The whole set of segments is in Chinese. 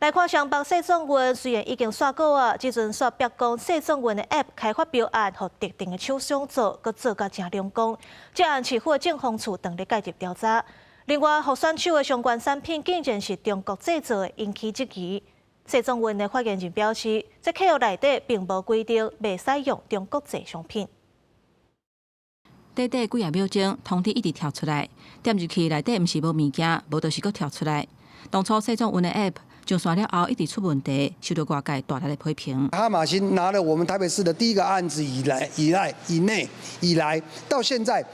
来看上北市总运虽然已经刷稿啊，即阵煞逼讲市总运的 App 开发标案，互特定的厂商做，佮做甲真良功。这案市府政风处当日介入调查。另外，互选手的相关产品竟然是中国制造的，引起质疑。市总运的发言人表示，这客户内底并无规定袂使用中国制商品。短短几秒钟，通知一直跳出来，点入去内底毋是无物件，无就是佫跳出来。当初市总运的 App 上线了后，一直出问题，受到外界大力的批评。哈马星拿了我们台北市的第一个案子以来，到现在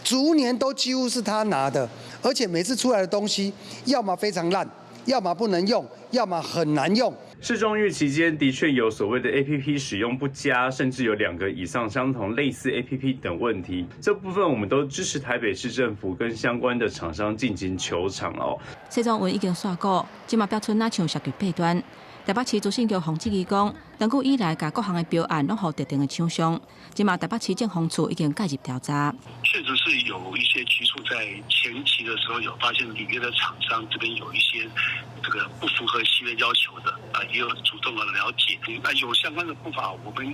逐年都几乎是他拿的，而且每次出来的东西，要么非常烂，要么不能用，要么很难用。市中运期间的确有所谓的 APP 使用不佳，甚至有2个以上相同类似 APP 等问题。这部分我们都支持台北市政府跟相关的厂商进行求偿哦。市总运已经刷稿，即嘛标出哪像涉及弊端。台北市资讯局洪志基讲，长久以来，甲各项的标案拢互特定的厂商，即嘛台北市政风处已经介入调查。确实是有一些局处在前期的时候有发现里面的厂商这边有一些这个不符合契约要求的也有主动的了解。有相关的不法，我们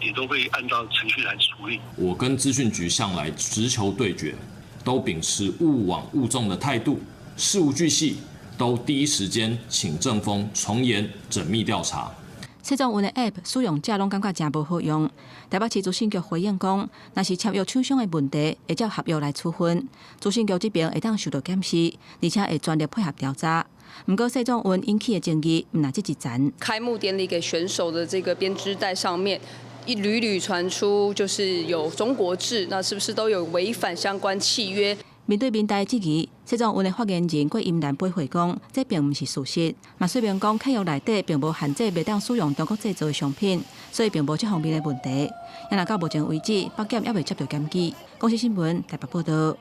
也都会按照程序来处理。我跟资讯局向来直球对决，都秉持勿枉勿纵的态度，事无巨细都第一时间请政风从严缜密调查。市总运的 App 使用者拢感觉真无好用。台北市资讯局回应讲，若是签约厂商的问题，会照合约来处分。资讯局这边会当受到检视，而且会专力配合调查。不过市总运引起的争议，唔那这一层。开幕典礼给选手的这个编织袋上面，屡屡传出就是有中国制，那是不是都有违反相关契约？面对民代质疑，市总运的发言人郭임兰回讲，这并不是事实。嘛虽然讲客户内底并无限制袂当使用中国制造的商品，所以并无这方面的问题。然而到目前为止，北检也未接到检举。公司新闻台北报道。